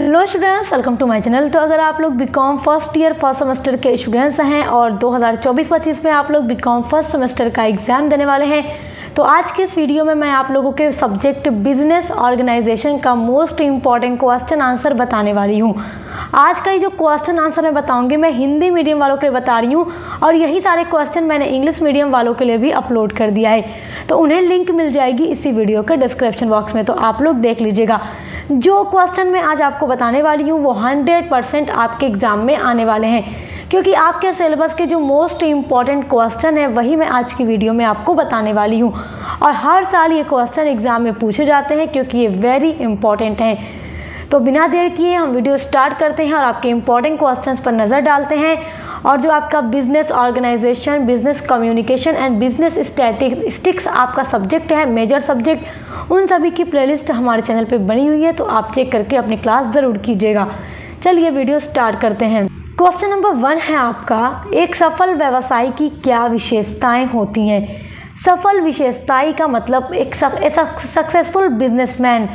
Hello students, welcome to my channel. तो अगर आप लोग BCom first year first semester के स्टूडेंट्स हैं और 2024-25 में आप लोग बीकॉम फर्स्ट सेमेस्टर का एग्ज़ाम देने वाले हैं, तो आज के इस वीडियो में मैं आप लोगों के सब्जेक्ट बिजनेस ऑर्गेनाइजेशन का मोस्ट इम्पॉर्टेंट क्वेश्चन आंसर बताने वाली हूँ। आज का ये जो क्वेश्चन आंसर मैं बताऊंगी, मैं हिंदी मीडियम वालों के लिए बता रही हूँ और यही सारे क्वेश्चन मैंने इंग्लिश मीडियम वालों के लिए भी अपलोड कर दिया है, तो उन्हें लिंक मिल जाएगी इसी वीडियो के डिस्क्रिप्शन बॉक्स में, तो आप लोग देख लीजिएगा। जो क्वेश्चन मैं आज आपको बताने वाली हूँ वो 100% आपके एग्ज़ाम में आने वाले हैं, क्योंकि आपके सिलेबस के जो मोस्ट इम्पॉर्टेंट क्वेश्चन है वही मैं आज की वीडियो में आपको बताने वाली हूँ। और हर साल ये क्वेश्चन एग्ज़ाम में पूछे जाते हैं क्योंकि ये वेरी इंपॉर्टेंट हैं। तो बिना देर किए हम वीडियो स्टार्ट करते हैं और आपके इम्पॉर्टेंट क्वेश्चंस पर नज़र डालते हैं। और जो आपका business organisation, business communication and business statistics आपका सब्जेक्ट है, मेजर सब्जेक्ट, उन सभी की प्लेलिस्ट हमारे चैनल पे बनी हुई है, तो आप चेक करके अपनी क्लास ज़रूर कीजिएगा। चलिए वीडियो स्टार्ट करते हैं। क्वेश्चन नंबर 1 है आपका, एक सफल व्यवसाय की क्या विशेषताएं होती हैं। सफल विशेषताएं का मतलब एक सक्सेसफुल बिजनेसमैन,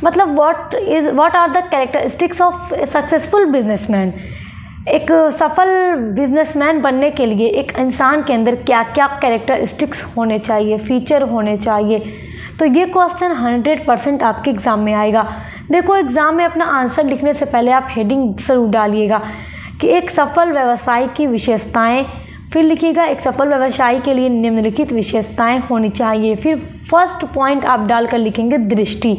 मतलब what are the characteristics of successful businessman. एक सफल बिजनेसमैन बनने के लिए एक इंसान के अंदर क्या क्या कैरेक्टरिस्टिक्स होने चाहिए, फीचर होने चाहिए, तो ये क्वेश्चन 100% आपके एग्ज़ाम में आएगा। देखो, एग्ज़ाम में अपना आंसर लिखने से पहले आप हेडिंग ज़रूर डालिएगा कि एक सफल व्यवसाय की विशेषताएं, फिर लिखिएगा एक सफल व्यवसाय के लिए निम्नलिखित विशेषताएं होनी चाहिए। फिर फर्स्ट पॉइंट आप डालकर लिखेंगे दृष्टि।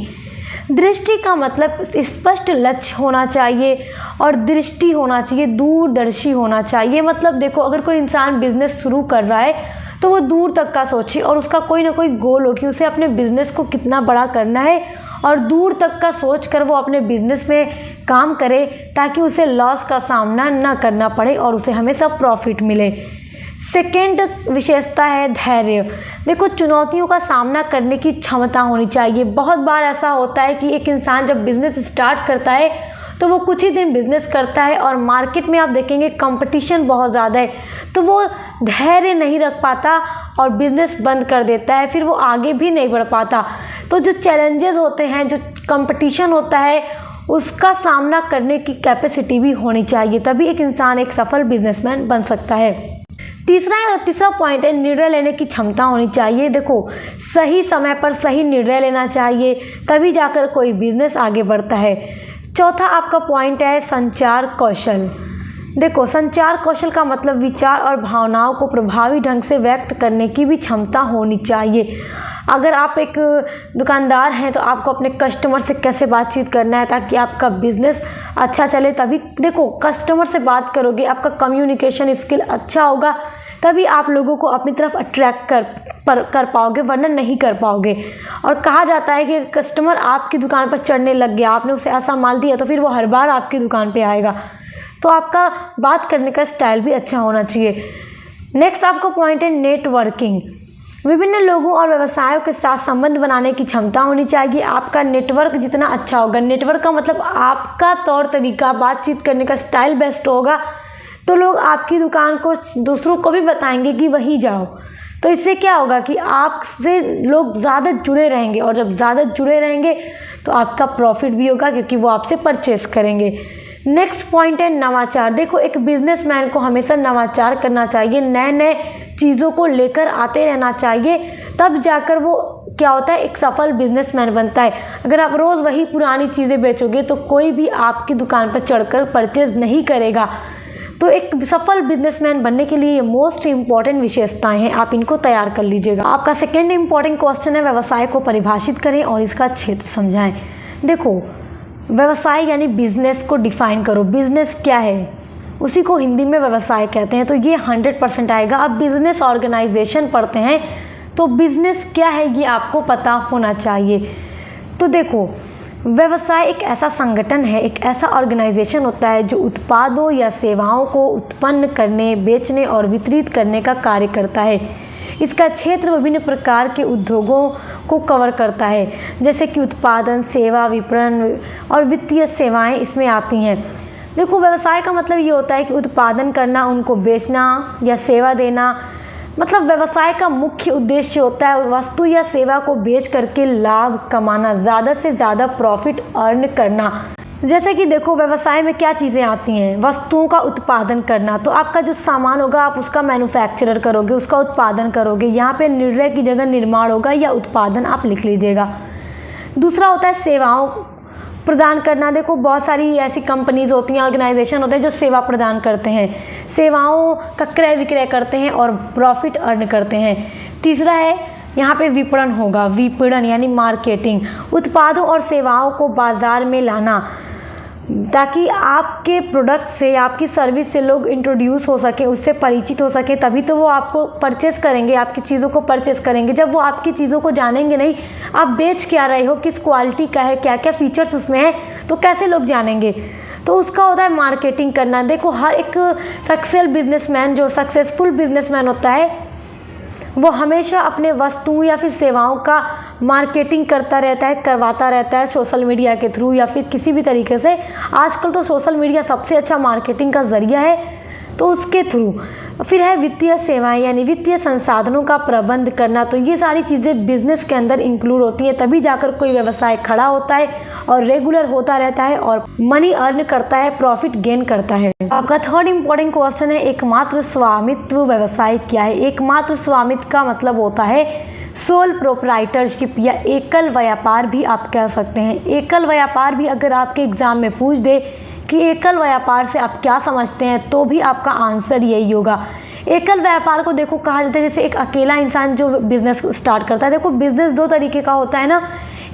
दृष्टि का मतलब स्पष्ट लक्ष्य होना चाहिए और दृष्टि होना चाहिए, दूरदर्शी होना चाहिए। मतलब देखो, अगर कोई इंसान बिजनेस शुरू कर रहा है तो वो दूर तक का सोचे और उसका कोई ना कोई गोल हो कि उसे अपने बिजनेस को कितना बड़ा करना है, और दूर तक का सोच कर वो अपने बिजनेस में काम करे ताकि उसे लॉस का सामना ना करना पड़े और उसे हमेशा प्रॉफिट मिले। सेकेंड विशेषता है धैर्य। देखो, चुनौतियों का सामना करने की क्षमता होनी चाहिए। बहुत बार ऐसा होता है कि एक इंसान जब बिज़नेस स्टार्ट करता है तो वो कुछ ही दिन बिज़नेस करता है और मार्केट में आप देखेंगे कंपटीशन बहुत ज़्यादा है, तो वो धैर्य नहीं रख पाता और बिज़नेस बंद कर देता है, फिर वो आगे भी नहीं बढ़ पाता। तो जो चैलेंजेस होते हैं, जो कंपटीशन होता है, उसका सामना करने की कैपेसिटी भी होनी चाहिए, तभी एक इंसान एक सफल बिजनेसमैन बन सकता है। तीसरा पॉइंट है निर्णय लेने की क्षमता होनी चाहिए। देखो, सही समय पर सही निर्णय लेना चाहिए, तभी जाकर कोई बिजनेस आगे बढ़ता है। चौथा आपका पॉइंट है संचार कौशल। देखो, संचार कौशल का मतलब विचार और भावनाओं को प्रभावी ढंग से व्यक्त करने की भी क्षमता होनी चाहिए। अगर आप एक दुकानदार हैं तो आपको अपने कस्टमर से कैसे बातचीत करना है ताकि आपका बिजनेस अच्छा चले, तभी देखो कस्टमर से बात करोगे, आपका कम्युनिकेशन स्किल अच्छा होगा, तभी आप लोगों को अपनी तरफ अट्रैक्ट कर पाओगे, वरना नहीं कर पाओगे। और कहा जाता है कि कस्टमर आपकी दुकान पर चढ़ने लग गया, आपने उसे ऐसा माल दिया तो फिर वो हर बार आपकी दुकान पे आएगा। तो आपका बात करने का स्टाइल भी अच्छा होना चाहिए। नेक्स्ट आपका पॉइंट है नेटवर्किंग। विभिन्न लोगों और व्यवसायों के साथ संबंध बनाने की क्षमता होनी चाहिए। आपका नेटवर्क जितना अच्छा होगा, नेटवर्क का मतलब आपका तौर तरीका, बातचीत करने का स्टाइल बेस्ट होगा, तो लोग आपकी दुकान को दूसरों को भी बताएंगे कि वहीं जाओ। तो इससे क्या होगा कि आपसे लोग ज़्यादा जुड़े रहेंगे, और जब ज़्यादा जुड़े रहेंगे तो आपका प्रॉफिट भी होगा क्योंकि वो आपसे परचेस करेंगे। नेक्स्ट पॉइंट है नवाचार। देखो, एक बिजनेसमैन को हमेशा नवाचार करना चाहिए, नए नए चीज़ों को लेकर आते रहना चाहिए, तब जाकर वो क्या होता है, एक सफल बिजनेसमैन बनता है। अगर आप रोज़ वही पुरानी चीज़ें बेचोगे तो कोई भी आपकी दुकान पर चढ़कर परचेज नहीं करेगा। तो एक सफल बिजनेसमैन बनने के लिए ये मोस्ट इम्पॉर्टेंट विशेषताएं हैं, आप इनको तैयार कर लीजिएगा। आपका सेकेंड इम्पॉर्टेंट क्वेश्चन है व्यवसाय को परिभाषित करें और इसका क्षेत्र समझाएं। देखो, व्यवसाय यानी बिजनेस को डिफाइन करो, बिजनेस क्या है, उसी को हिंदी में व्यवसाय कहते हैं, तो ये 100% आएगा। अब बिजनेस ऑर्गेनाइजेशन पढ़ते हैं तो बिजनेस क्या है ये आपको पता होना चाहिए। तो देखो, व्यवसाय एक ऐसा संगठन है, एक ऐसा ऑर्गेनाइजेशन होता है जो उत्पादों या सेवाओं को उत्पन्न करने, बेचने और वितरित करने का कार्य करता है। इसका क्षेत्र विभिन्न प्रकार के उद्योगों को कवर करता है, जैसे कि उत्पादन, सेवा, विपणन और वित्तीय सेवाएं इसमें आती हैं। देखो, व्यवसाय का मतलब ये होता है कि उत्पादन करना, उनको बेचना या सेवा देना, मतलब व्यवसाय का मुख्य उद्देश्य होता है वस्तु या सेवा को बेच करके लाभ कमाना, ज़्यादा से ज़्यादा प्रॉफिट अर्न करना। जैसे कि देखो व्यवसाय में क्या चीज़ें आती हैं, वस्तुओं का उत्पादन करना। तो आपका जो सामान होगा आप उसका मैन्युफैक्चरर करोगे, उसका उत्पादन करोगे। यहाँ पे निर्णय की जगह निर्माण होगा या उत्पादन आप लिख लीजिएगा। दूसरा होता है सेवाओं प्रदान करना। देखो बहुत सारी ऐसी कंपनीज होती हैं, ऑर्गेनाइजेशन होते हैं जो सेवा प्रदान करते हैं, सेवाओं का क्रय विक्रय करते हैं और प्रॉफिट अर्न करते हैं। तीसरा है यहाँ पे विपणन होगा, विपणन यानी मार्केटिंग, उत्पादों और सेवाओं को बाज़ार में लाना ताकि आपके प्रोडक्ट से, आपकी सर्विस से लोग इंट्रोड्यूस हो सके, उससे परिचित हो सके, तभी तो वो आपको परचेस करेंगे, आपकी चीज़ों को परचेस करेंगे। जब वो आपकी चीज़ों को जानेंगे नहीं, आप बेच क्या रहे हो, किस क्वालिटी का है, क्या क्या फीचर्स उसमें हैं, तो कैसे लोग जानेंगे। तो उसका होता है मार्केटिंग करना। देखो हर एक सक्सेसफुल बिजनेसमैन होता है वो हमेशा अपने वस्तुओं या फिर सेवाओं का मार्केटिंग करता रहता है, करवाता रहता है सोशल मीडिया के थ्रू या फिर किसी भी तरीके से। आजकल तो सोशल मीडिया सबसे अच्छा मार्केटिंग का ज़रिया है, तो उसके थ्रू। फिर है वित्तीय सेवाएं यानी वित्तीय संसाधनों का प्रबंध करना। तो ये सारी चीज़ें बिजनेस के अंदर इंक्लूड होती हैं, तभी जाकर कोई व्यवसाय खड़ा होता है और रेगुलर होता रहता है और मनी अर्न करता है, प्रॉफिट गेन करता है। आपका थर्ड इंपॉर्टेंट क्वेश्चन है एकमात्र स्वामित्व व्यवसाय क्या है। एकमात्र स्वामित्व का मतलब होता है सोल प्रोप्राइटरशिप या एकल व्यापार भी आप कह सकते हैं। एकल व्यापार भी अगर आपके एग्जाम में पूछ दे कि एकल व्यापार से आप क्या समझते हैं, तो भी आपका आंसर यही होगा। एकल व्यापार को देखो कहा जाता है जैसे एक अकेला इंसान जो बिजनेस स्टार्ट करता है। देखो बिजनेस दो तरीके का होता है ना,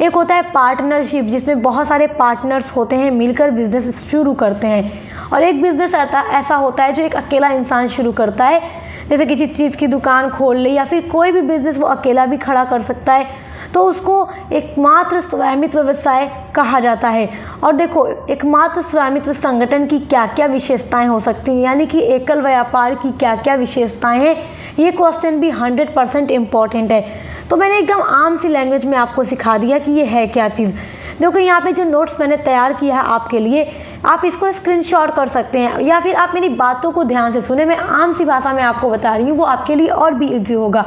एक होता है पार्टनरशिप जिसमें बहुत सारे पार्टनर्स होते हैं, मिलकर बिजनेस शुरू करते हैं, और एक बिजनेस ऐसा होता है जो एक अकेला इंसान शुरू करता है, जैसे किसी चीज़ की दुकान खोल ले या फिर कोई भी बिजनेस वो अकेला भी खड़ा कर सकता है, तो उसको एकमात्र स्वामित्व व्यवसाय कहा जाता है। और देखो एकमात्र स्वामित्व संगठन की क्या क्या विशेषताएं हो सकती हैं, यानी कि एकल व्यापार की क्या क्या विशेषताएं हैं, ये क्वेश्चन भी 100% इम्पॉर्टेंट है। तो मैंने एकदम आम सी लैंग्वेज में आपको सिखा दिया कि ये है क्या चीज़। देखो यहाँ पे जो नोट्स मैंने तैयार किया है आपके लिए, आप इसको स्क्रीनशॉट कर सकते हैं या फिर आप मेरी बातों को ध्यान से सुने। मैं आम सी भाषा में आपको बता रही हूँ, वो आपके लिए और भी ईजी होगा।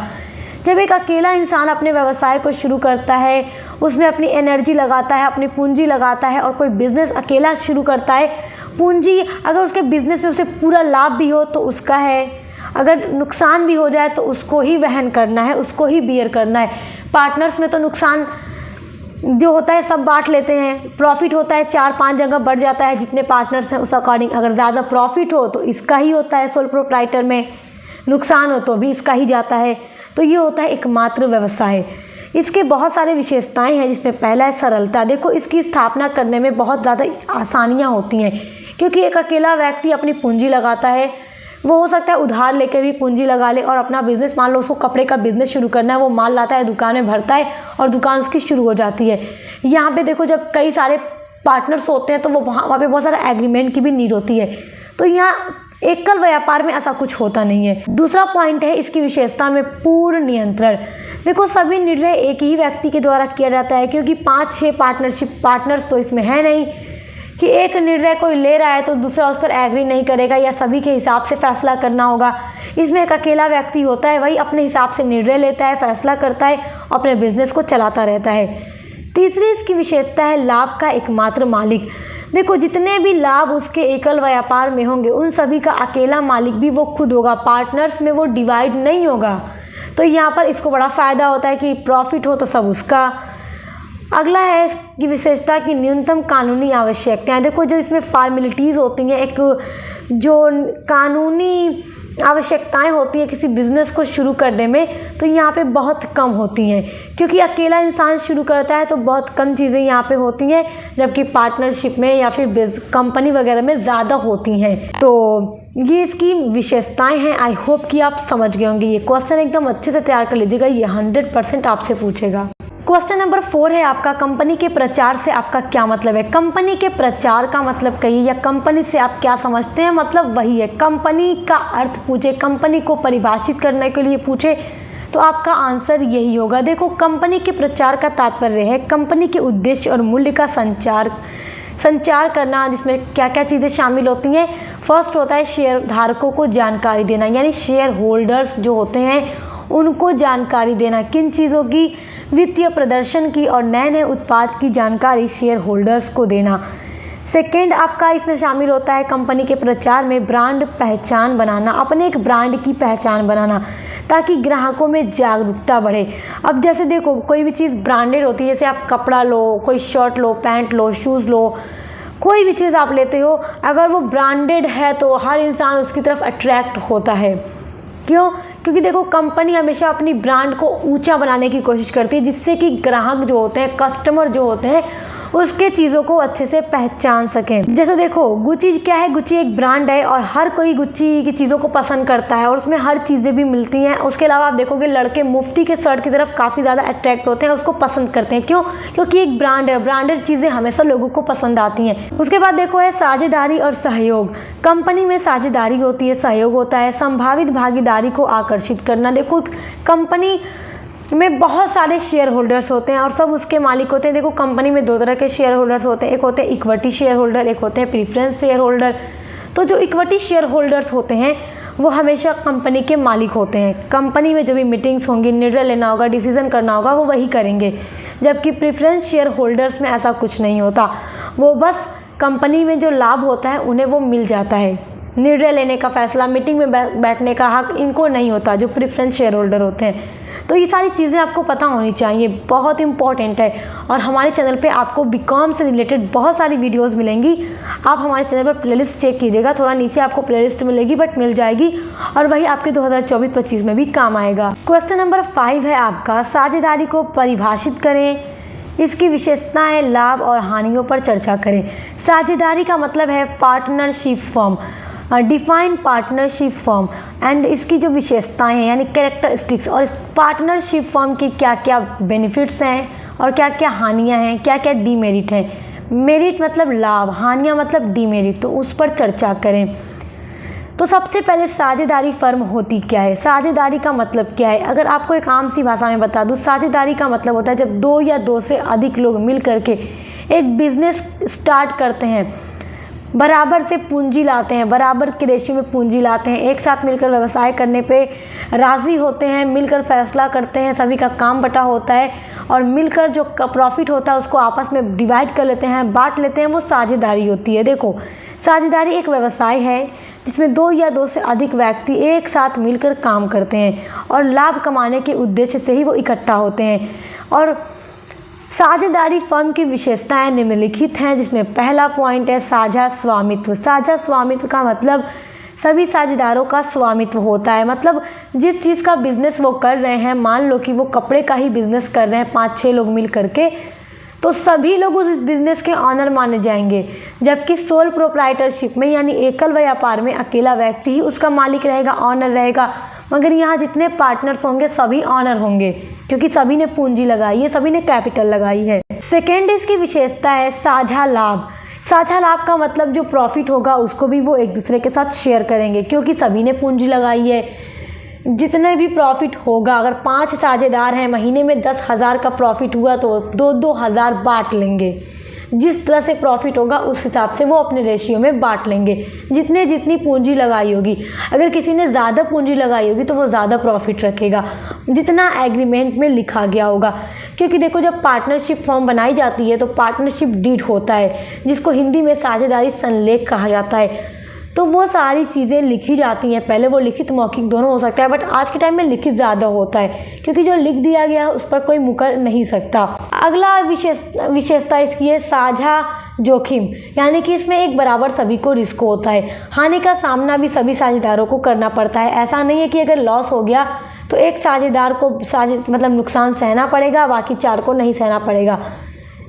जब एक अकेला इंसान अपने व्यवसाय को शुरू करता है, उसमें अपनी एनर्जी लगाता है, अपनी पूंजी लगाता है, और कोई बिज़नेस अकेला शुरू करता है, पूंजी अगर उसके बिज़नेस में उसे पूरा लाभ भी हो तो उसका है, अगर नुकसान भी हो जाए तो उसको ही वहन करना है, उसको ही बियर करना है। पार्टनर्स में तो नुकसान जो होता है सब बांट लेते हैं, प्रॉफिट होता है 4-5 जगह बढ़ जाता है, जितने पार्टनर्स हैं उस अकॉर्डिंग। अगर ज़्यादा प्रॉफिट हो तो इसका ही होता है सोल प्रोप्राइटर में, नुकसान हो तो भी इसका ही जाता है। तो ये होता है एकमात्र व्यवसाय। इसके बहुत सारे विशेषताएं हैं, जिसमें पहला है सरलता। देखो इसकी स्थापना करने में बहुत ज़्यादा आसानियां होती हैं, क्योंकि एक अकेला व्यक्ति अपनी पूंजी लगाता है, वो हो सकता है उधार लेके भी पूंजी लगा ले और अपना बिजनेस, मान लो उसको कपड़े का बिजनेस शुरू करना है, वो माल लाता है, दुकान में भरता है और दुकान उसकी शुरू हो जाती है। यहाँ पे देखो जब कई सारे पार्टनर्स होते हैं तो वो वहाँ पे बहुत सारा एग्रीमेंट की भी नीड होती है। तो यहाँ एकल व्यापार में ऐसा कुछ होता नहीं है। दूसरा पॉइंट है इसकी विशेषता में पूर्ण नियंत्रण। देखो सभी निर्णय एक ही व्यक्ति के द्वारा किया जाता है, क्योंकि 5-6 पार्टनर्स तो इसमें है नहीं कि एक निर्णय कोई ले रहा है तो दूसरा उस पर एग्री नहीं करेगा या सभी के हिसाब से फैसला करना होगा। इसमें एक अकेला व्यक्ति होता है, वही अपने हिसाब से निर्णय लेता है, फैसला करता है, अपने बिजनेस को चलाता रहता है। तीसरी इसकी विशेषता है लाभ का एकमात्र मालिक। देखो जितने भी लाभ उसके एकल व्यापार में होंगे उन सभी का अकेला मालिक भी वो खुद होगा, पार्टनर्स में वो डिवाइड नहीं होगा। तो यहाँ पर इसको बड़ा फ़ायदा होता है कि प्रॉफिट हो तो सब उसका। अगला है इसकी विशेषता की न्यूनतम कानूनी आवश्यकताएं। देखो जो इसमें फॉर्मेलिटीज़ होती हैं, एक जो कानूनी आवश्यकताएं होती हैं किसी बिज़नेस को शुरू करने में, तो यहाँ पे बहुत कम होती हैं, क्योंकि अकेला इंसान शुरू करता है तो बहुत कम चीज़ें यहाँ पे होती हैं, जबकि पार्टनरशिप में या फिर कंपनी वगैरह में ज़्यादा होती हैं। तो ये इसकी विशेषताएं हैं। आई होप कि आप समझ गए होंगे। ये क्वेश्चन एकदम अच्छे से तैयार कर लीजिएगा, ये 100% आपसे पूछेगा। क्वेश्चन नंबर 4 है आपका, कंपनी के प्रचार से आपका क्या मतलब है। कंपनी के प्रचार का मतलब कहिए या कंपनी से आप क्या समझते हैं, मतलब वही है। कंपनी का अर्थ पूछे, कंपनी को परिभाषित करने के लिए पूछे तो आपका आंसर यही होगा। देखो कंपनी के प्रचार का तात्पर्य है कंपनी के उद्देश्य और मूल्य का संचार करना, जिसमें क्या क्या चीज़ें शामिल होती हैं। फर्स्ट होता है शेयर धारकों को जानकारी देना, यानी शेयर होल्डर्स जो होते हैं उनको जानकारी देना किन चीज़ों की, वित्तीय प्रदर्शन की और नए नए उत्पाद की जानकारी शेयर होल्डर्स को देना। सेकेंड आपका इसमें शामिल होता है कंपनी के प्रचार में ब्रांड पहचान बनाना, अपने एक ब्रांड की पहचान बनाना ताकि ग्राहकों में जागरूकता बढ़े। अब जैसे देखो कोई भी चीज़ ब्रांडेड होती है, जैसे आप कपड़ा लो, कोई शर्ट लो, पैंट लो, शूज़ लो, कोई भी चीज़ आप लेते हो, अगर वो ब्रांडेड है तो हर इंसान उसकी तरफ अट्रैक्ट होता है। क्यों? क्योंकि देखो कंपनी हमेशा अपनी ब्रांड को ऊंचा बनाने की कोशिश करती है, जिससे कि ग्राहक जो होते हैं, कस्टमर जो होते हैं, उसके चीज़ों को अच्छे से पहचान सकें। जैसे देखो गुच्ची क्या है, गुच्ची एक ब्रांड है और हर कोई गुच्ची की चीज़ों को पसंद करता है और उसमें हर चीज़ें भी मिलती हैं। उसके अलावा आप देखोगे लड़के मुफ्ती के शर्ट की तरफ काफ़ी ज़्यादा अट्रैक्ट होते हैं, उसको पसंद करते हैं। क्यों? क्योंकि एक ब्रांड है, ब्रांडेड चीज़ें हमेशा लोगों को पसंद आती हैं। उसके बाद देखो है साझेदारी और सहयोग। कंपनी में साझेदारी होती है, सहयोग होता है, संभावित भागीदारी को आकर्षित करना। देखो कंपनी में बहुत सारे शेयर होल्डर्स होते हैं और सब उसके मालिक होते हैं। देखो कंपनी में दो तरह के शेयर होल्डर्स होते हैं, एक होते हैं इक्विटी शेयर होल्डर, एक होते हैं प्रीफरेंस शेयर होल्डर। तो जो इक्विटी शेयर होल्डर्स होते हैं वो हमेशा कंपनी के मालिक होते हैं। कंपनी में जो भी मीटिंग्स होंगी, निर्णय लेना होगा, डिसीजन करना होगा, वो वही करेंगे। जबकि प्रीफरेंस शेयर होल्डर्स में ऐसा कुछ नहीं होता, वो बस कंपनी में जो लाभ होता है उन्हें वो मिल जाता है। निर्णय लेने का फैसला, मीटिंग में बैठने का हक इनको नहीं होता, जो प्रीफरेंस शेयर होल्डर होते हैं। तो ये सारी चीज़ें आपको पता होनी चाहिए, बहुत इंपॉर्टेंट है। और हमारे चैनल पे आपको बीकॉम से रिलेटेड बहुत सारी वीडियोस मिलेंगी। आप हमारे चैनल पर प्लेलिस्ट चेक कीजिएगा, थोड़ा नीचे आपको प्लेलिस्ट मिलेगी, बट मिल जाएगी और वही आपके 2024-25 में भी काम आएगा। क्वेश्चन नंबर 5 है आपका, साझेदारी को परिभाषित करें, इसकी विशेषताएं, लाभ और हानियों पर चर्चा करें। साझेदारी का मतलब है partnership firm, define partnership firm and इसकी जो विशेषताएं हैं यानी कैरेक्टरिस्टिक्स, और पार्टनरशिप फर्म की क्या क्या बेनिफिट्स हैं और क्या क्या हानियां हैं, क्या क्या डीमेरिट हैं। मेरिट मतलब लाभ, हानियां मतलब डीमेरिट, तो उस पर चर्चा करें। तो सबसे पहले साझेदारी फर्म होती क्या है, साझेदारी का मतलब क्या है। अगर आपको एक आम सी भाषा में बता दूं, साझेदारी का मतलब होता है जब 2 या 2 से अधिक लोग मिल करके एक बिजनेस स्टार्ट करते हैं, बराबर से पूंजी लाते हैं, बराबर के रेशियो में पूंजी लाते हैं, एक साथ मिलकर व्यवसाय करने पे राज़ी होते हैं, मिलकर फैसला करते हैं, सभी का काम बटा होता है और मिलकर जो प्रॉफिट होता है उसको आपस में डिवाइड कर लेते हैं, बांट लेते हैं, वो साझेदारी होती है। देखो साझेदारी एक व्यवसाय है जिसमें 2 या 2 से अधिक व्यक्ति एक साथ मिलकर काम करते हैं और लाभ कमाने के उद्देश्य से ही वो इकट्ठा होते हैं। और साझेदारी फर्म की विशेषताएं निम्नलिखित हैं, जिसमें पहला पॉइंट है साझा स्वामित्व। साझा स्वामित्व का मतलब सभी साझेदारों का स्वामित्व होता है, मतलब जिस चीज़ का बिजनेस वो कर रहे हैं, मान लो कि वो कपड़े का ही बिजनेस कर रहे हैं 5-6 लोग मिल करके, तो सभी लोग उस बिजनेस के ऑनर माने जाएंगे। जबकि सोल प्रोप्राइटरशिप में यानी एकल व्यापार में अकेला व्यक्ति ही उसका मालिक रहेगा, ऑनर रहेगा। मगर यहाँ जितने पार्टनर्स होंगे सभी ऑनर होंगे, क्योंकि सभी ने पूंजी लगाई है, सभी ने कैपिटल लगाई है। सेकेंड इसकी विशेषता है साझा लाभ। साझा लाभ का मतलब जो प्रॉफिट होगा उसको भी वो एक दूसरे के साथ शेयर करेंगे, क्योंकि सभी ने पूंजी लगाई है। जितने भी प्रॉफिट होगा, अगर 5 साझेदार हैं, महीने में 10,000 का प्रॉफिट हुआ तो 2-2 हज़ार बांट लेंगे। जिस तरह से प्रॉफिट होगा उस हिसाब से वो अपने रेशियो में बांट लेंगे, जितनी पूंजी लगाई होगी। अगर किसी ने ज़्यादा पूंजी लगाई होगी तो वो ज़्यादा प्रॉफिट रखेगा, जितना एग्रीमेंट में लिखा गया होगा। क्योंकि देखो जब पार्टनरशिप फॉर्म बनाई जाती है तो पार्टनरशिप डीड होता है, जिसको हिंदी में साझेदारी संलेख कहा जाता है। तो वो सारी चीज़ें लिखी जाती हैं, पहले वो लिखित मौखिक दोनों हो सकता है, बट आज के टाइम में लिखित ज़्यादा होता है, क्योंकि जो लिख दिया गया है उस पर कोई मुकर नहीं सकता। अगला विशेषता इसकी है साझा जोखिम, यानी कि इसमें एक बराबर सभी को रिस्क होता है। हानि का सामना भी सभी साझेदारों को करना पड़ता है। ऐसा नहीं है कि अगर लॉस हो गया तो एक साझेदार को मतलब नुकसान सहना पड़ेगा, बाकी 4 को नहीं सहना पड़ेगा।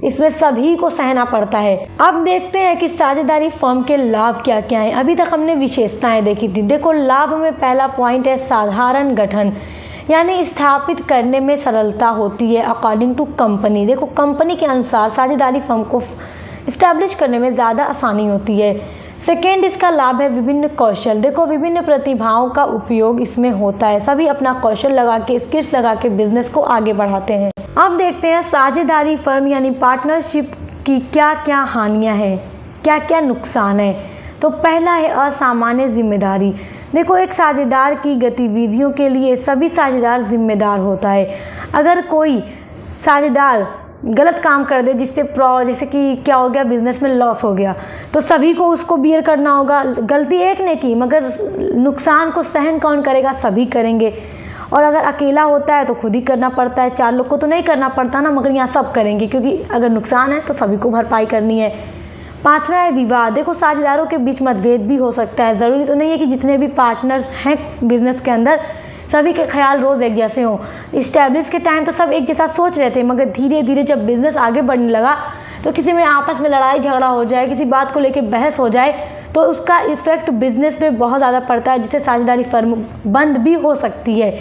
इसमें सभी को सहना पड़ता है। अब देखते हैं कि साझेदारी फर्म के लाभ क्या क्या हैं। अभी तक हमने विशेषताएं देखी थी। देखो लाभ में पहला पॉइंट है साधारण गठन, यानी स्थापित करने में सरलता होती है अकॉर्डिंग टू कंपनी। देखो कंपनी के अनुसार साझेदारी फर्म को इस्टेब्लिश करने में ज़्यादा आसानी होती है। सेकेंड इसका लाभ है विभिन्न कौशल। देखो विभिन्न प्रतिभाओं का उपयोग इसमें होता है, सभी अपना कौशल लगा के, स्किल्स लगा के बिजनेस को आगे बढ़ाते हैं। अब देखते हैं साझेदारी फर्म यानी पार्टनरशिप की क्या क्या हानियां हैं, क्या क्या नुकसान है। तो पहला है असामान्य जिम्मेदारी। देखो एक साझेदार की गतिविधियों के लिए सभी साझेदार जिम्मेदार होता है। अगर कोई साझेदार गलत काम कर दे जिससे जैसे कि क्या हो गया, बिजनेस में लॉस हो गया, तो सभी को उसको बियर करना होगा। गलती एक ने की मगर नुकसान को सहन कौन करेगा, सभी करेंगे। और अगर अकेला होता है तो खुद ही करना पड़ता है, 4 लोग को तो नहीं करना पड़ता ना, मगर यहाँ सब करेंगे क्योंकि अगर नुकसान है तो सभी को भरपाई करनी है। 5वां है विवाद। देखो साझेदारों के बीच मतभेद भी हो सकता है, ज़रूरी तो नहीं है कि जितने भी पार्टनर्स हैं बिजनेस के अंदर सभी के ख्याल रोज़ एक जैसे हों। इस्टेब्लिश के टाइम तो सब एक जैसा सोच रहे थे, मगर धीरे धीरे जब बिज़नेस आगे बढ़ने लगा तो किसी में आपस में लड़ाई झगड़ा हो जाए, किसी बात को लेकर बहस हो जाए तो उसका इफ़ेक्ट बिज़नेस पे बहुत ज़्यादा पड़ता है, जिससे साझेदारी फर्म बंद भी हो सकती है।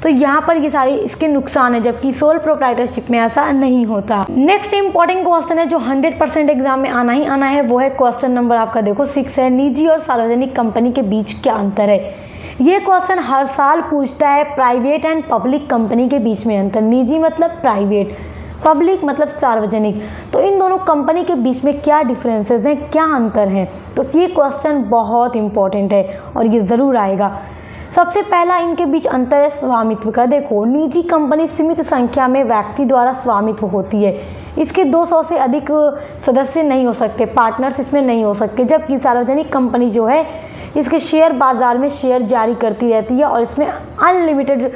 तो यहाँ पर ये सारी इसके नुकसान है, जबकि सोल प्रोप्राइटरशिप में ऐसा नहीं होता। नेक्स्ट इंपॉर्टेंट क्वेश्चन है जो 100% एग्जाम में आना ही आना है, वो है क्वेश्चन नंबर आपका देखो 6 है, निजी और सार्वजनिक कंपनी के बीच क्या अंतर है। ये क्वेश्चन हर साल पूछता है, प्राइवेट एंड पब्लिक कंपनी के बीच में अंतर। निजी मतलब प्राइवेट, पब्लिक मतलब सार्वजनिक, तो इन दोनों कंपनी के बीच में क्या डिफरेंसेस हैं, क्या अंतर है। तो ये क्वेश्चन बहुत इंपॉर्टेंट है और ये ज़रूर आएगा। सबसे पहला इनके बीच अंतर है स्वामित्व का। देखो निजी कंपनी सीमित संख्या में व्यक्ति द्वारा स्वामित्व होती है, इसके 200 से अधिक सदस्य नहीं हो सकते, पार्टनर्स इसमें नहीं हो सकते। जबकि सार्वजनिक कंपनी जो है इसके शेयर बाजार में शेयर जारी करती रहती है और इसमें अनलिमिटेड,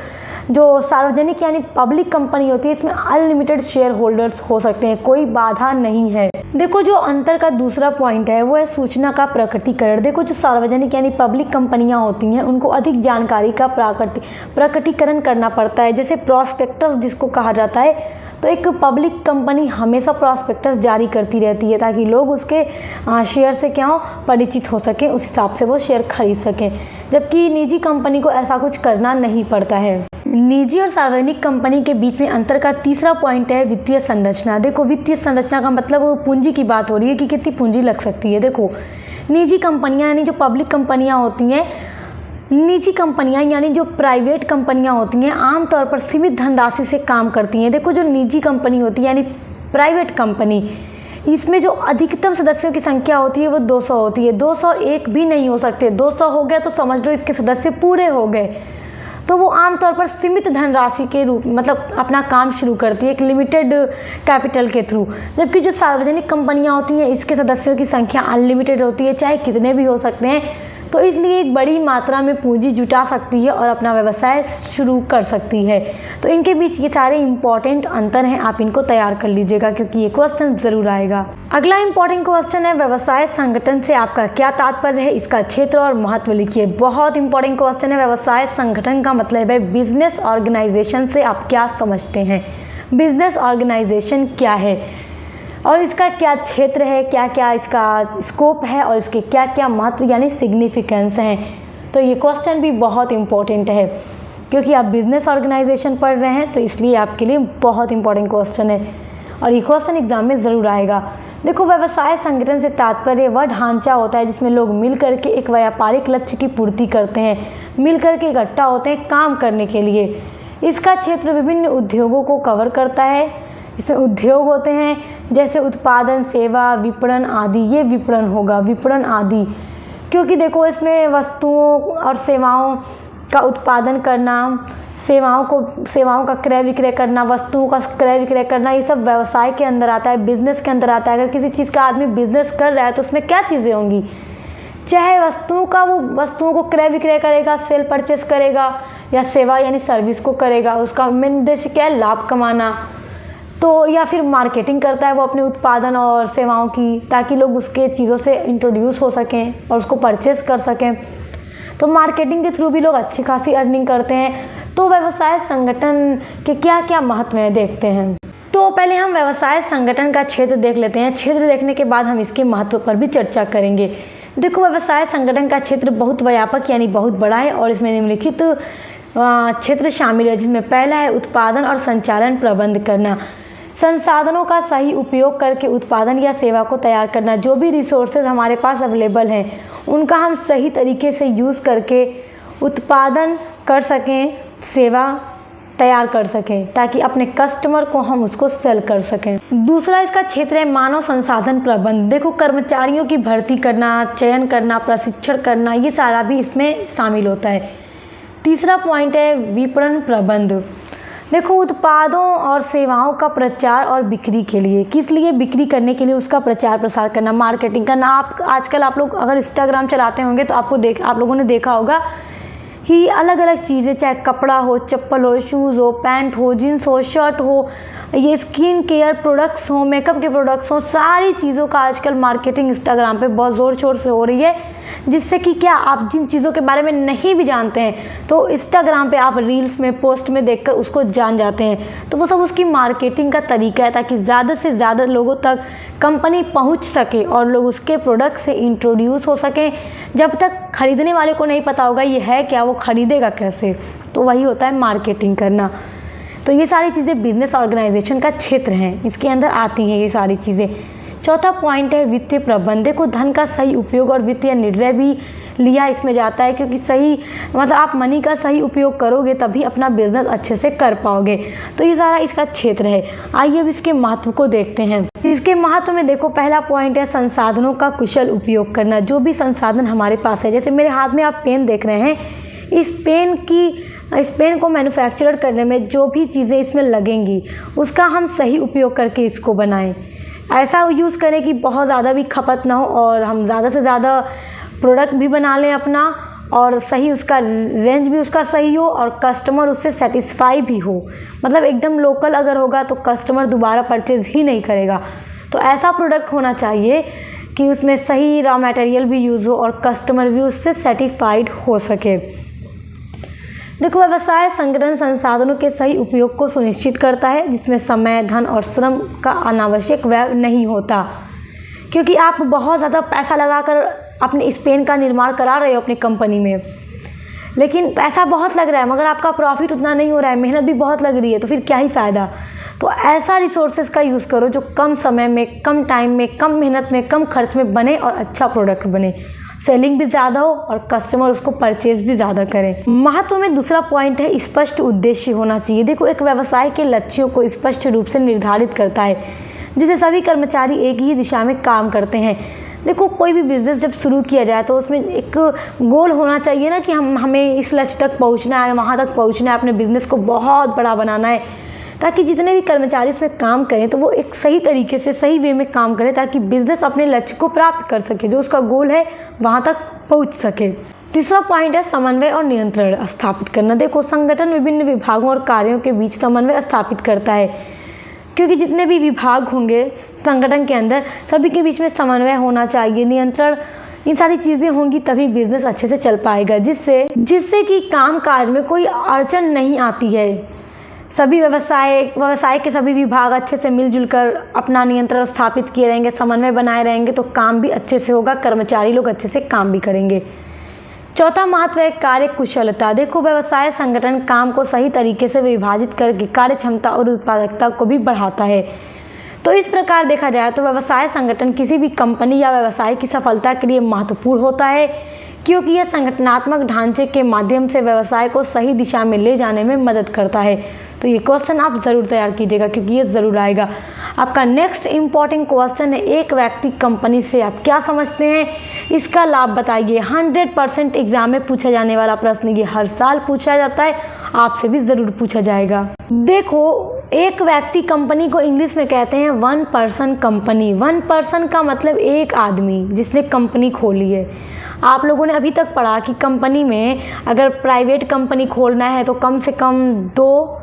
जो सार्वजनिक यानी पब्लिक कंपनी होती है इसमें अनलिमिटेड शेयर होल्डर्स हो सकते हैं, कोई बाधा नहीं है। देखो जो अंतर का दूसरा पॉइंट है वो है सूचना का प्रकटीकरण। देखो जो सार्वजनिक यानी पब्लिक कंपनियां होती हैं उनको अधिक जानकारी का प्रकटीकरण करना पड़ता है, जैसे प्रॉस्पेक्टस जिसको कहा जाता है। तो एक पब्लिक कंपनी हमेशा प्रॉस्पेक्टस जारी करती रहती है ताकि लोग उसके शेयर से क्या हो, परिचित हो सकें, उस हिसाब से वो शेयर खरीद सकें। जबकि निजी कंपनी को ऐसा कुछ करना नहीं पड़ता है। निजी और सार्वजनिक कंपनी के बीच में अंतर का तीसरा पॉइंट है वित्तीय संरचना। देखो वित्तीय संरचना का मतलब पूंजी की बात हो रही है कि कितनी पूंजी लग सकती है। देखो निजी कंपनियां यानी जो पब्लिक कंपनियां होती हैं, निजी कंपनियां यानी जो प्राइवेट कंपनियां होती हैं आमतौर पर सीमित धनराशि से काम करती हैं। देखो जो निजी कंपनी होती है यानी प्राइवेट कंपनी, इसमें जो अधिकतम सदस्यों की संख्या होती है वो 200 होती है, 201 भी नहीं हो सकते। 200 हो गया तो समझ लो इसके सदस्य पूरे हो गए। तो वो आमतौर पर सीमित धनराशि के रूप मतलब अपना काम शुरू करती है एक लिमिटेड कैपिटल के थ्रू। जबकि जो सार्वजनिक कंपनियां होती हैं इसके सदस्यों की संख्या अनलिमिटेड होती है, चाहे कितने भी हो सकते हैं, तो इसलिए एक बड़ी मात्रा में पूंजी जुटा सकती है और अपना व्यवसाय शुरू कर सकती है। तो इनके बीच ये सारे इंपॉर्टेंट अंतर हैं, आप इनको तैयार कर लीजिएगा क्योंकि ये क्वेश्चन ज़रूर आएगा। अगला इंपॉर्टेंट क्वेश्चन है व्यवसाय संगठन से आपका क्या तात्पर्य है, इसका क्षेत्र और महत्व लिखिए। बहुत इंपॉर्टेंट क्वेश्चन है। व्यवसाय संगठन का मतलब है बिजनेस ऑर्गेनाइजेशन से आप क्या समझते हैं, बिजनेस ऑर्गेनाइजेशन क्या है और इसका क्या क्षेत्र है, क्या क्या इसका स्कोप है और इसके क्या क्या महत्व यानी सिग्निफिकेंस हैं। तो ये क्वेश्चन भी बहुत इंपॉर्टेंट है क्योंकि आप बिजनेस ऑर्गेनाइजेशन पढ़ रहे हैं तो इसलिए आपके लिए बहुत इंपॉर्टेंट क्वेश्चन है और ये क्वेश्चन एग्जाम में ज़रूर आएगा। देखो व्यवसाय संगठन से तात्पर्य वह ढांचा होता है जिसमें लोग मिल करके एक व्यापारिक लक्ष्य की पूर्ति करते हैं, मिल करके इकट्ठा होते हैं काम करने के लिए। इसका क्षेत्र विभिन्न उद्योगों को कवर करता है। इसमें उद्योग होते हैं जैसे उत्पादन, सेवा, विपणन आदि। ये विपणन होगा, विपणन आदि, क्योंकि देखो इसमें वस्तुओं और सेवाओं का उत्पादन करना, सेवाओं का क्रय विक्रय करना, वस्तुओं का क्रय विक्रय करना, ये सब व्यवसाय के अंदर आता है, बिजनेस के अंदर आता है। अगर किसी चीज़ का आदमी बिजनेस कर रहा है तो उसमें क्या चीज़ें होंगी, चाहे वस्तुओं को क्रय विक्रय करेगा, सेल परचेस करेगा, या सेवा यानी सर्विस को करेगा, उसका मेन उद्देश्य क्या है, लाभ कमाना। तो या फिर मार्केटिंग करता है वो अपने उत्पादन और सेवाओं की, ताकि लोग उसके चीज़ों से इंट्रोड्यूस हो सकें और उसको परचेस कर सकें। तो मार्केटिंग के थ्रू भी लोग अच्छी खासी अर्निंग करते हैं। तो व्यवसाय संगठन के क्या क्या महत्व हैं देखते हैं। तो पहले हम व्यवसाय संगठन का क्षेत्र देख लेते हैं। क्षेत्र देखने के बाद हम इसके महत्व पर भी चर्चा करेंगे। देखो व्यवसाय संगठन का क्षेत्र बहुत व्यापक यानी बहुत बड़ा है और इसमें निम्नलिखित क्षेत्र शामिल है, जिसमें पहला है उत्पादन और संचालन प्रबंध करना, संसाधनों का सही उपयोग करके उत्पादन या सेवा को तैयार करना। जो भी रिसोर्सेज हमारे पास अवेलेबल हैं उनका हम सही तरीके से यूज़ करके उत्पादन कर सकें, सेवा तैयार कर सकें, ताकि अपने कस्टमर को हम उसको सेल कर सकें। दूसरा इसका क्षेत्र है मानव संसाधन प्रबंध। देखो कर्मचारियों की भर्ती करना, चयन करना, प्रशिक्षण करना, ये सारा भी इसमें शामिल होता है। तीसरा पॉइंट है विपणन प्रबंध। देखो, उत्पादों और सेवाओं का प्रचार और बिक्री के लिए, किस लिए? बिक्री करने के लिए उसका प्रचार प्रसार करना, मार्केटिंग करना। आजकल आप लोग अगर इंस्टाग्राम चलाते होंगे तो आप लोगों ने देखा होगा कि अलग अलग चीज़ें, चाहे कपड़ा हो, चप्पल हो, शूज़ हो, पैंट हो, जीन्स हो, शर्ट हो, ये स्किन केयर प्रोडक्ट्स हो, मेकअप के प्रोडक्ट्स हो, सारी चीज़ों का आजकल मार्केटिंग इंस्टाग्राम पे बहुत ज़ोर शोर से हो रही है। जिससे कि क्या, आप जिन चीज़ों के बारे में नहीं भी जानते हैं तो इंस्टाग्राम पे आप रील्स में, पोस्ट में देखकर उसको जान जाते हैं। तो वो सब उसकी मार्केटिंग का तरीका है, ताकि ज़्यादा से ज़्यादा लोगों तक कंपनी पहुंच सके और लोग उसके प्रोडक्ट से इंट्रोड्यूस हो सकें। जब तक ख़रीदने वाले को नहीं पता होगा ये है क्या, वो ख़रीदेगा कैसे? तो वही होता है मार्केटिंग करना। तो ये सारी चीज़ें बिजनेस ऑर्गेनाइजेशन का क्षेत्र हैं, इसके अंदर आती हैं ये सारी चीज़ें। चौथा पॉइंट है वित्तीय प्रबंधन। देखो, धन का सही उपयोग और वित्तीय निर्णय भी लिया इसमें जाता है, क्योंकि सही मतलब आप मनी का सही उपयोग करोगे तभी अपना बिजनेस अच्छे से कर पाओगे। तो ये सारा इसका क्षेत्र है। आइए अब इसके महत्व को देखते हैं। इसके महत्व में देखो, पहला पॉइंट है संसाधनों का कुशल उपयोग करना। जो भी संसाधन हमारे पास है, जैसे मेरे हाथ में आप पेन देख रहे हैं, इस पेन को मैन्युफैक्चर करने में जो भी चीज़ें इसमें लगेंगी उसका हम सही उपयोग करके इसको बनाएं। ऐसा यूज़ करें कि बहुत ज़्यादा भी खपत ना हो और हम ज़्यादा से ज़्यादा प्रोडक्ट भी बना लें अपना, और सही उसका रेंज भी उसका सही हो और कस्टमर उससे सेटिस्फाई भी हो। मतलब एकदम लोकल अगर होगा तो कस्टमर दोबारा परचेज़ ही नहीं करेगा। तो ऐसा प्रोडक्ट होना चाहिए कि उसमें सही रॉ मटेरियल भी यूज़ हो और कस्टमर भी उससे सेटिस्फाइड हो सके। देखो, व्यवसाय संगठन संसाधनों के सही उपयोग को सुनिश्चित करता है, जिसमें समय, धन और श्रम का अनावश्यक व्यय नहीं होता। क्योंकि आप बहुत ज़्यादा पैसा लगाकर अपने इस पेन का निर्माण करा रहे हो अपनी कंपनी में, लेकिन पैसा बहुत लग रहा है मगर आपका प्रॉफिट उतना नहीं हो रहा है, मेहनत भी बहुत लग रही है, तो फिर क्या ही फ़ायदा। तो ऐसा रिसोर्सेज का यूज़ करो जो कम समय में, कम टाइम में, कम मेहनत में, कम खर्च में बने और अच्छा प्रोडक्ट बने, सेलिंग भी ज़्यादा हो और कस्टमर उसको परचेज भी ज़्यादा करें। महत्व में दूसरा पॉइंट है स्पष्ट उद्देश्य होना चाहिए। देखो, एक व्यवसाय के लक्ष्यों को स्पष्ट रूप से निर्धारित करता है, जिससे सभी कर्मचारी एक ही दिशा में काम करते हैं। देखो, कोई भी बिज़नेस जब शुरू किया जाए तो उसमें एक गोल होना चाहिए ना, कि हमें इस लक्ष्य तक पहुंचना है, वहाँ तक पहुंचना है, अपने बिज़नेस को बहुत बड़ा बनाना है, ताकि जितने भी कर्मचारी इसमें काम करें तो वो एक सही तरीके से, सही वे में काम करें, ताकि बिज़नेस अपने लक्ष्य को प्राप्त कर सके, जो उसका गोल है वहाँ तक पहुँच सके। तीसरा पॉइंट है समन्वय और नियंत्रण स्थापित करना। देखो, संगठन विभिन्न विभागों और कार्यों के बीच समन्वय स्थापित करता है, क्योंकि जितने भी विभाग होंगे संगठन के अंदर, सभी के बीच में समन्वय होना चाहिए, नियंत्रण, इन सारी चीज़ें होंगी तभी बिज़नेस अच्छे से चल पाएगा, जिससे कि काम काज में कोई अड़चन नहीं आती है। सभी व्यवसाय के सभी विभाग अच्छे से मिलजुल कर अपना नियंत्रण स्थापित किए रहेंगे, समन्वय बनाए रहेंगे, तो काम भी अच्छे से होगा, कर्मचारी लोग अच्छे से काम भी करेंगे। चौथा महत्व है कार्य कुशलता। देखो, व्यवसाय संगठन काम को सही तरीके से विभाजित करके कार्य क्षमता और उत्पादकता को भी बढ़ाता है। तो इस प्रकार देखा जाए तो व्यवसाय संगठन किसी भी कंपनी या व्यवसाय की सफलता के लिए महत्वपूर्ण होता है, क्योंकि यह संगठनात्मक ढांचे के माध्यम से व्यवसाय को सही दिशा में ले जाने में मदद करता है। तो ये क्वेश्चन आप ज़रूर तैयार कीजिएगा, क्योंकि ये ज़रूर आएगा। आपका नेक्स्ट इम्पॉर्टेंट क्वेश्चन है, एक व्यक्ति कंपनी से आप क्या समझते हैं, इसका लाभ बताइए। 100% एग्जाम में पूछा जाने वाला प्रश्न, ये हर साल पूछा जाता है, आपसे भी ज़रूर पूछा जाएगा। देखो, एक व्यक्ति कंपनी को इंग्लिश में कहते हैं 1 पर्सन कंपनी। 1 पर्सन का मतलब एक आदमी जिसने कंपनी खोली है। आप लोगों ने अभी तक पढ़ा कि कंपनी में अगर प्राइवेट कंपनी खोलना है तो कम से कम 2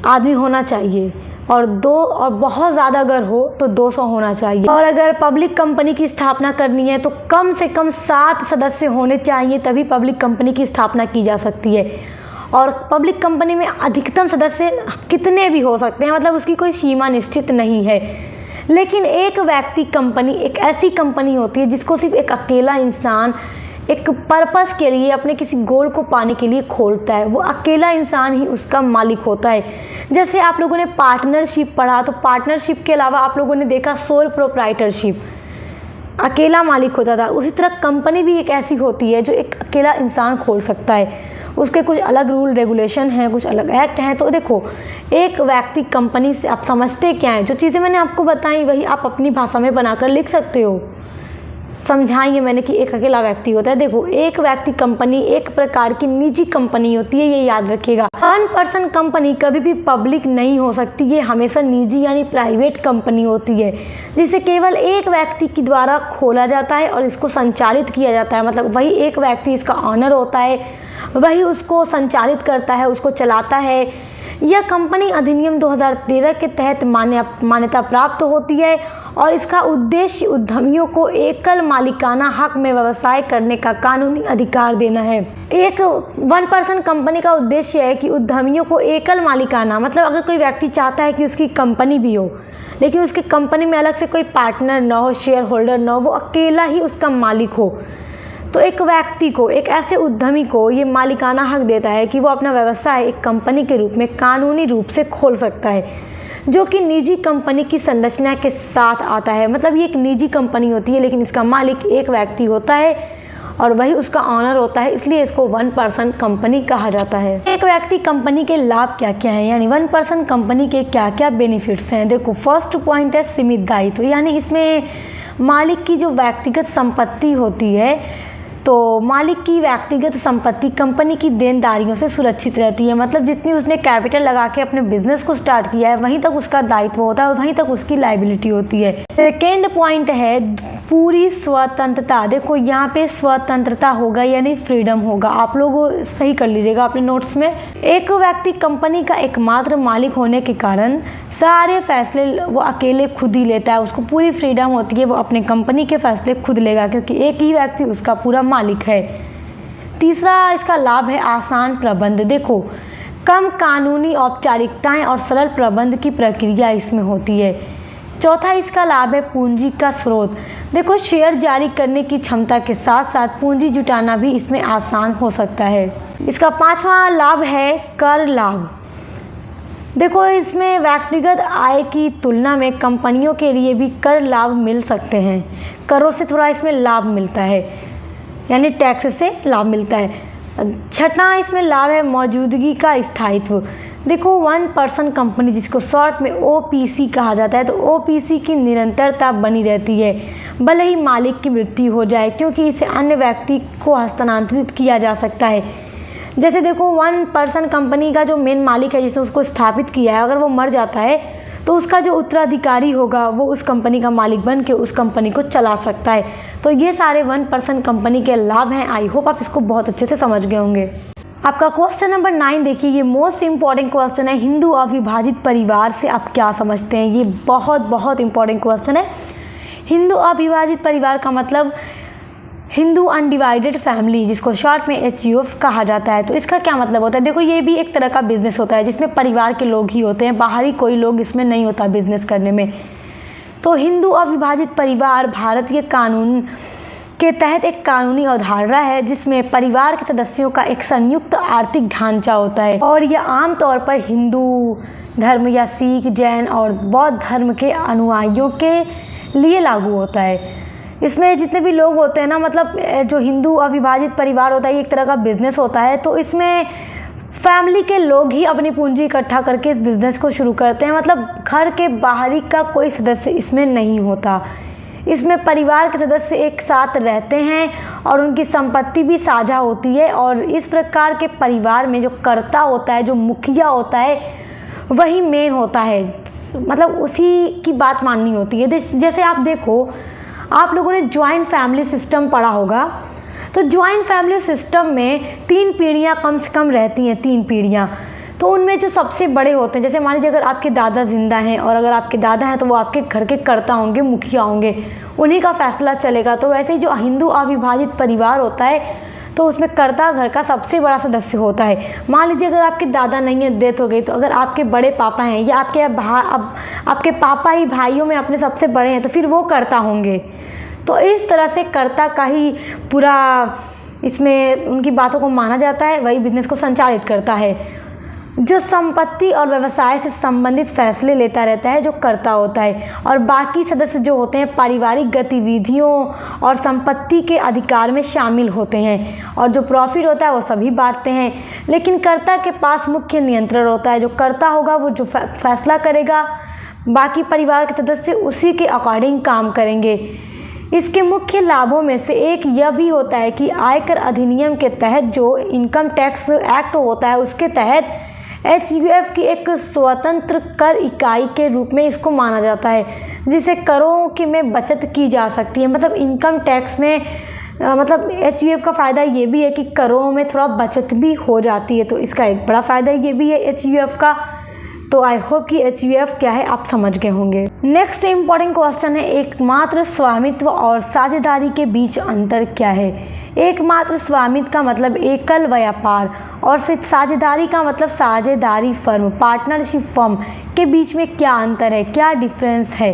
आदमी होना चाहिए, और बहुत ज़्यादा अगर हो तो 200 होना चाहिए। और अगर पब्लिक कंपनी की स्थापना करनी है तो कम से कम 7 सदस्य होने चाहिए, तभी पब्लिक कंपनी की स्थापना की जा सकती है। और पब्लिक कंपनी में अधिकतम सदस्य कितने भी हो सकते हैं, मतलब उसकी कोई सीमा निश्चित नहीं है। लेकिन एक व्यक्ति कंपनी एक ऐसी कंपनी होती है जिसको सिर्फ एक अकेला इंसान एक पर्पस के लिए, अपने किसी गोल को पाने के लिए खोलता है। वो अकेला इंसान ही उसका मालिक होता है। जैसे आप लोगों ने पार्टनरशिप पढ़ा, तो पार्टनरशिप के अलावा आप लोगों ने देखा सोल प्रोप्राइटरशिप, अकेला मालिक होता था। उसी तरह कंपनी भी एक ऐसी होती है जो एक अकेला इंसान खोल सकता है। उसके कुछ अलग रूल रेगुलेशन हैं, कुछ अलग एक्ट हैं। तो देखो, एक व्यक्ति कंपनी से आप समझते क्या हैं, जो चीज़ें मैंने आपको बताई वही आप अपनी भाषा में बनाकर लिख सकते हो। समझाएंगे मैंने कि एक अकेला व्यक्ति होता है। देखो, एक व्यक्ति कंपनी एक प्रकार की निजी कंपनी होती है, ये याद रखिएगा। 1% कंपनी कभी भी पब्लिक नहीं हो सकती, ये हमेशा निजी यानी प्राइवेट कंपनी होती है, जिसे केवल एक व्यक्ति के द्वारा खोला जाता है और इसको संचालित किया जाता है। मतलब वही एक व्यक्ति इसका ऑनर होता है, वही उसको संचालित करता है, उसको चलाता है। यह कंपनी अधिनियम 2013 के तहत मान्यता प्राप्त होती है और इसका उद्देश्य उद्यमियों को एकल मालिकाना हक में व्यवसाय करने का कानूनी अधिकार देना है। एक 1% कंपनी का उद्देश्य है कि उद्यमियों को एकल मालिकाना, मतलब अगर कोई व्यक्ति चाहता है कि उसकी कंपनी भी हो लेकिन उसकी कंपनी में अलग से कोई पार्टनर ना हो, शेयर होल्डर ना हो, वो अकेला ही उसका मालिक हो, तो एक व्यक्ति को, एक ऐसे उद्यमी को ये मालिकाना हक देता है कि वो अपना व्यवसाय एक कंपनी के रूप में कानूनी रूप से खोल सकता है, जो कि निजी कंपनी की संरचना के साथ आता है। मतलब ये एक निजी कंपनी होती है लेकिन इसका मालिक एक व्यक्ति होता है और वही उसका ऑनर होता है, इसलिए इसको 1% कंपनी कहा जाता है। एक व्यक्ति कंपनी के लाभ क्या क्या हैं, यानी 1% कंपनी के क्या क्या बेनिफिट्स हैं। देखो, फर्स्ट पॉइंट है सीमित दायित्व, यानी इसमें मालिक की जो व्यक्तिगत संपत्ति होती है, तो मालिक की व्यक्तिगत संपत्ति कंपनी की देनदारियों से सुरक्षित रहती है। मतलब जितनी उसने कैपिटल लगा के अपने बिजनेस को स्टार्ट किया है वहीं तक उसका दायित्व होता है और वहीं तक उसकी लायबिलिटी होती है। सेकेंड पॉइंट है पूरी स्वतंत्रता। देखो, यहाँ पे स्वतंत्रता होगा यानी फ्रीडम होगा, आप लोग सही कर लीजिएगा अपने नोट्स में। एक व्यक्ति कंपनी का एकमात्र मालिक होने के कारण सारे फैसले वो अकेले खुद ही लेता है, उसको पूरी फ्रीडम होती है, वो अपने कंपनी के फैसले खुद लेगा क्योंकि एक ही व्यक्ति उसका पूरा मालिक है। तीसरा इसका लाभ है आसान प्रबंध। देखो, कम कानूनी औपचारिकताएं और सरल प्रबंध की प्रक्रिया इसमें होती है। चौथा इसका लाभ है पूंजी का स्रोत। देखो, शेयर जारी करने की क्षमता के साथ साथ पूंजी जुटाना भी इसमें आसान हो सकता है। इसका पांचवा लाभ है कर लाभ। देखो, इसमें व्यक्तिगत आय की तुलना में कंपनियों के लिए भी कर लाभ मिल सकते हैं, करों से थोड़ा इसमें लाभ मिलता है, यानी टैक्स से लाभ मिलता है। छठा इसमें लाभ है मौजूदगी का स्थायित्व। देखो, 1% कंपनी जिसको शॉर्ट में OPC कहा जाता है, तो OPC की निरंतरता बनी रहती है भले ही मालिक की मृत्यु हो जाए, क्योंकि इसे अन्य व्यक्ति को हस्तांतरित किया जा सकता है। जैसे देखो, 1% कंपनी का जो मेन मालिक है जिसने उसको स्थापित किया है, अगर वो मर जाता है तो उसका जो उत्तराधिकारी होगा वो उस कंपनी का मालिक बन के उस कंपनी को चला सकता है। तो ये सारे 1% कंपनी के लाभ हैं। आई होप आप इसको बहुत अच्छे से समझ गए होंगे। आपका क्वेश्चन नंबर 9 देखिए, ये मोस्ट इम्पॉर्टेंट क्वेश्चन है। हिंदू अविभाजित परिवार से आप क्या समझते हैं? ये बहुत इंपॉर्टेंट क्वेश्चन है। हिंदू अविभाजित परिवार का मतलब हिंदू अनडिवाइडेड फैमिली, जिसको शॉर्ट में HUF कहा जाता है। तो इसका क्या मतलब होता है? देखो, ये भी एक तरह का बिजनेस होता है जिसमें परिवार के लोग ही होते हैं, बाहरी कोई लोग इसमें नहीं होता बिजनेस करने में। तो हिंदू अविभाजित परिवार भारतीय कानून के तहत एक कानूनी अवधारणा है जिसमें परिवार के सदस्यों का एक संयुक्त आर्थिक ढांचा होता है और यह आमतौर पर हिंदू धर्म या सिख, जैन और बौद्ध धर्म के अनुयायियों के लिए लागू होता है। इसमें जितने भी लोग होते हैं ना, मतलब जो हिंदू अविभाजित परिवार होता है, ये एक तरह का बिजनेस होता है। तो इसमें फैमिली के लोग ही अपनी पूंजी इकट्ठा करके इस बिज़नेस को शुरू करते हैं। मतलब घर के बाहरी का कोई सदस्य इसमें नहीं होता। इसमें परिवार के सदस्य एक साथ रहते हैं और उनकी संपत्ति भी साझा होती है और इस प्रकार के परिवार में जो कर्ता होता है, जो मुखिया होता है, वही मेन होता है। मतलब उसी की बात माननी होती है। जैसे आप देखो, आप लोगों ने ज्वाइंट फैमिली सिस्टम पढ़ा होगा, तो ज्वाइंट फैमिली सिस्टम में 3 पीढ़ियाँ कम से कम रहती हैं, 3 पीढ़ियाँ। तो उनमें जो सबसे बड़े होते हैं, जैसे मान लीजिए अगर आपके दादा जिंदा हैं और अगर आपके दादा हैं तो वो आपके घर के कर्ता होंगे, मुखिया होंगे, उन्हीं का फैसला चलेगा। तो वैसे ही जो हिंदू अविभाजित परिवार होता है तो उसमें कर्ता घर का सबसे बड़ा सदस्य होता है। मान लीजिए अगर आपके दादा नहीं है, डेथ हो गई, तो अगर आपके बड़े पापा हैं या आपके पापा ही भाइयों में अपने सबसे बड़े हैं तो फिर वो कर्ता होंगे। तो इस तरह से कर्ता का ही पूरा इसमें उनकी बातों को माना जाता है, वही बिजनेस को संचालित करता है। जो संपत्ति और व्यवसाय से संबंधित फैसले लेता रहता है जो कर्ता होता है, और बाकी सदस्य जो होते हैं पारिवारिक गतिविधियों और संपत्ति के अधिकार में शामिल होते हैं और जो प्रॉफिट होता है वो सभी बांटते हैं। लेकिन कर्ता के पास मुख्य नियंत्रण होता है। जो कर्ता होगा वो जो फैसला करेगा, बाकी परिवार के सदस्य उसी के अकॉर्डिंग काम करेंगे। इसके मुख्य लाभों में से एक यह भी होता है कि आयकर अधिनियम के तहत जो इनकम टैक्स एक्ट होता है उसके तहत HUF की एक स्वतंत्र कर इकाई के रूप में इसको माना जाता है, जिसे करों की में बचत की जा सकती है। मतलब इनकम टैक्स में मतलब HUF का फ़ायदा ये भी है कि करों में थोड़ा बचत भी हो जाती है, तो इसका एक बड़ा फ़ायदा ये भी है HUF का। तो आई होप कि HUF क्या है आप समझ गए होंगे। नेक्स्ट इम्पॉर्टेंट क्वेश्चन है, एकमात्र स्वामित्व और साझेदारी के बीच अंतर क्या है। एकमात्र स्वामित्व का मतलब एकल व्यापार और साझेदारी का मतलब साझेदारी फर्म, पार्टनरशिप फर्म के बीच में क्या अंतर है, क्या डिफरेंस है।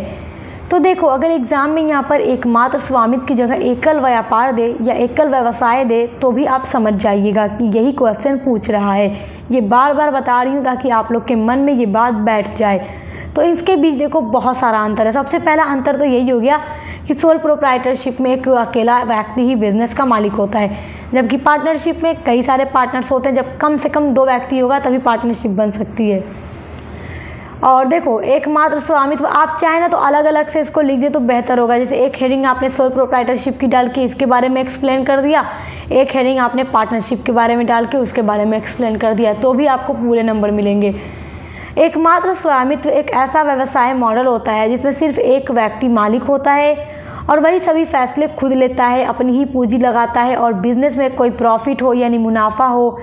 तो देखो, अगर एग्ज़ाम में यहाँ पर एकमात्र स्वामित्व की जगह एकल व्यापार दे या एकल व्यवसाय दे तो भी आप समझ जाइएगा कि यही क्वेश्चन पूछ रहा है। ये बार बार बता रही हूँ ताकि आप लोग के मन में ये बात बैठ जाए। तो इसके बीच देखो बहुत सारा अंतर है। सबसे पहला अंतर तो यही हो गया कि सोल प्रोप्राइटरशिप में एक अकेला व्यक्ति ही बिजनेस का मालिक होता है, जबकि पार्टनरशिप में कई सारे पार्टनर्स होते हैं। जब कम से कम 2 व्यक्ति होगा तभी पार्टनरशिप बन सकती है। और देखो, एकमात्र स्वामित्व आप चाहें ना तो अलग अलग से इसको लिख दे तो बेहतर होगा। जैसे एक हेडिंग आपने सोल प्रोप्राइटरशिप की डाल के इसके बारे में एक्सप्लेन कर दिया, एक हेडिंग आपने पार्टनरशिप के बारे में डाल के उसके बारे में एक्सप्लेन कर दिया, तो भी आपको पूरे नंबर मिलेंगे। एकमात्र स्वामित्व एक ऐसा व्यवसाय मॉडल होता है जिसमें सिर्फ एक व्यक्ति मालिक होता है और वही सभी फैसले खुद लेता है, अपनी ही पूंजी लगाता है और बिजनेस में कोई प्रॉफिट हो यानी मुनाफा हो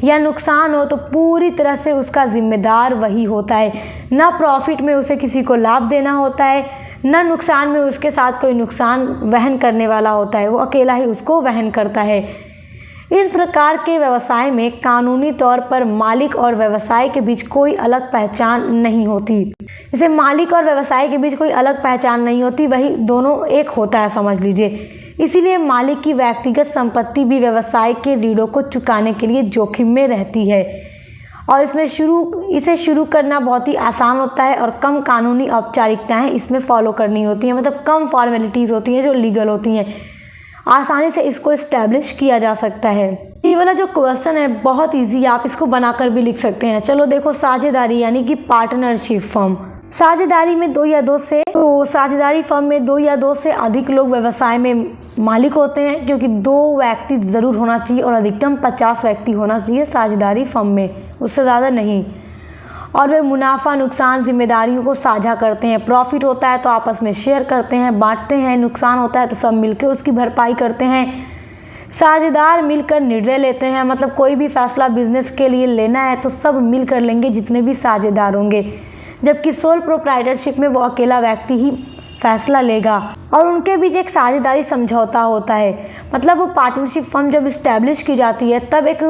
या नुकसान हो तो पूरी तरह से उसका जिम्मेदार वही होता है। ना प्रॉफिट में उसे किसी को लाभ देना होता है, ना नुकसान में उसके साथ कोई नुकसान वहन करने वाला होता है, वो अकेला ही उसको वहन करता है। इस प्रकार के व्यवसाय में कानूनी तौर पर मालिक और व्यवसाय के बीच कोई अलग पहचान नहीं होती। जैसे मालिक और व्यवसाय के बीच कोई अलग पहचान नहीं होती, वही दोनों एक होता है, समझ लीजिए। इसीलिए मालिक की व्यक्तिगत संपत्ति भी व्यवसाय के ऋणों को चुकाने के लिए जोखिम में रहती है और इसे शुरू करना बहुत ही आसान होता है और कम कानूनी औपचारिकताएं इसमें फॉलो करनी होती हैं। मतलब कम फॉर्मेलिटीज़ होती हैं जो लीगल होती हैं, आसानी से इसको इस्टेब्लिश किया जा सकता है। ये वाला जो क्वेश्चन है बहुत इजी, आप इसको बनाकर भी लिख सकते हैं। चलो देखो, साझेदारी यानी कि पार्टनरशिप फर्म। साझेदारी में 2 या 2 से साझेदारी फर्म में 2 या 2 से अधिक लोग व्यवसाय में मालिक होते हैं, क्योंकि 2 व्यक्ति ज़रूर होना चाहिए और अधिकतम 50 व्यक्ति होना चाहिए साझेदारी फर्म में, उससे ज़्यादा नहीं। और वे मुनाफा नुकसान जिम्मेदारियों को साझा करते हैं। प्रॉफिट होता है तो आपस में शेयर करते हैं, बांटते हैं। नुकसान होता है तो सब मिलकर उसकी भरपाई करते हैं। साझेदार मिलकर निर्णय लेते हैं, मतलब कोई भी फैसला बिजनेस के लिए लेना है तो सब मिलकर लेंगे जितने भी साझेदार होंगे, जबकि सोल प्रोप्राइटरशिप में वो अकेला व्यक्ति ही फैसला लेगा और उनके बीच एक साझेदारी समझौता होता है। मतलब वो पार्टनरशिप फर्म जब इस्टेब्लिश की जाती है तब एक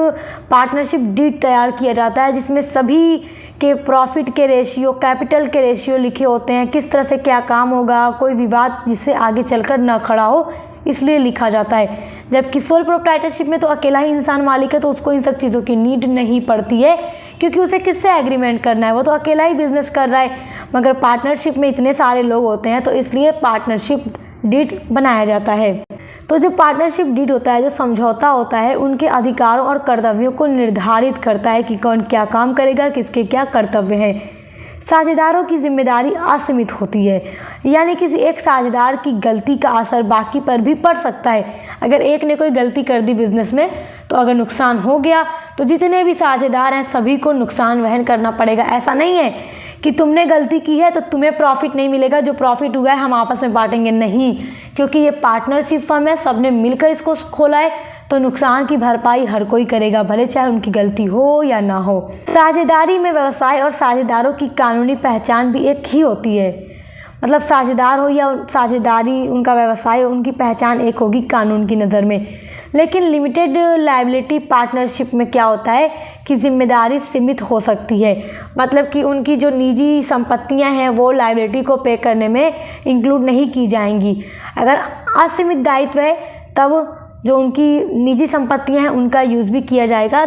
पार्टनरशिप डीड तैयार किया जाता है जिसमें सभी के प्रॉफिट के रेशियो, कैपिटल के रेशियो लिखे होते हैं, किस तरह से क्या काम होगा, कोई विवाद जिससे आगे चलकर न खड़ा हो इसलिए लिखा जाता है। जबकि सोल प्रोप्राइटरशिप में तो अकेला ही इंसान मालिक है तो उसको इन सब चीज़ों की नीड नहीं पड़ती है, क्योंकि उसे किससे एग्रीमेंट करना है, वो तो अकेला ही बिजनेस कर रहा है। मगर पार्टनरशिप में इतने सारे लोग होते हैं तो इसलिए पार्टनरशिप डीड बनाया जाता है। तो जो पार्टनरशिप डीड होता है, जो समझौता होता है, उनके अधिकारों और कर्तव्यों को निर्धारित करता है कि कौन क्या काम करेगा, किसके क्या कर्तव्य हैं। साझेदारों की जिम्मेदारी असीमित होती है, यानी किसी एक साझेदार की गलती का असर बाकी पर भी पड़ सकता है। अगर एक ने कोई गलती कर दी बिजनेस में तो अगर नुकसान हो गया तो जितने भी साझेदार हैं सभी को नुकसान वहन करना पड़ेगा। ऐसा नहीं है कि तुमने गलती की है तो तुम्हें प्रॉफिट नहीं मिलेगा, जो प्रॉफिट हुआ है हम आपस में बांटेंगे, नहीं, क्योंकि ये पार्टनरशिप फर्म है, सबने मिलकर इसको खोला है तो नुकसान की भरपाई हर कोई करेगा, भले चाहे उनकी गलती हो या ना हो। साझेदारी में व्यवसाय और साझेदारों की कानूनी पहचान भी एक ही होती है। मतलब साझेदार हो या साझेदारी उनका व्यवसाय हो, उनकी पहचान एक होगी कानून की नज़र में। लेकिन लिमिटेड लायबिलिटी पार्टनरशिप में क्या होता है कि जिम्मेदारी सीमित हो सकती है। मतलब कि उनकी जो निजी संपत्तियां हैं वो लायबिलिटी को पे करने में इंक्लूड नहीं की जाएंगी। अगर असीमित दायित्व है तब जो उनकी निजी संपत्तियां हैं उनका यूज़ भी किया जाएगा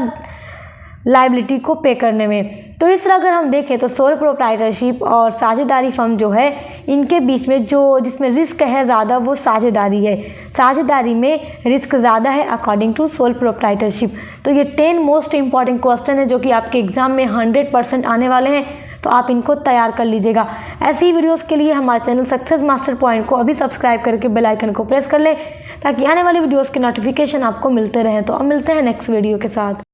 लायबिलिटी को पे करने में। तो इस तरह अगर हम देखें तो सोल प्रोप्राइटरशिप और साझेदारी फर्म जो है, इनके बीच में जो जिसमें रिस्क है ज़्यादा वो साझेदारी है। साझेदारी में रिस्क ज़्यादा है अकॉर्डिंग टू सोल प्रोप्राइटरशिप। तो ये 10 मोस्ट इंपॉर्टेंट क्वेश्चन है जो कि आपके एग्ज़ाम में 100% आने वाले हैं। तो आप इनको तैयार कर लीजिएगा। ऐसी ही वीडियोस के लिए हमारे चैनल सक्सेस मास्टर पॉइंट को अभी सब्सक्राइब करके बेल आइकन को प्रेस कर लें ताकि आने वाली वीडियोस के नोटिफिकेशन आपको मिलते रहें। तो अब मिलते हैं नेक्स्ट वीडियो के साथ।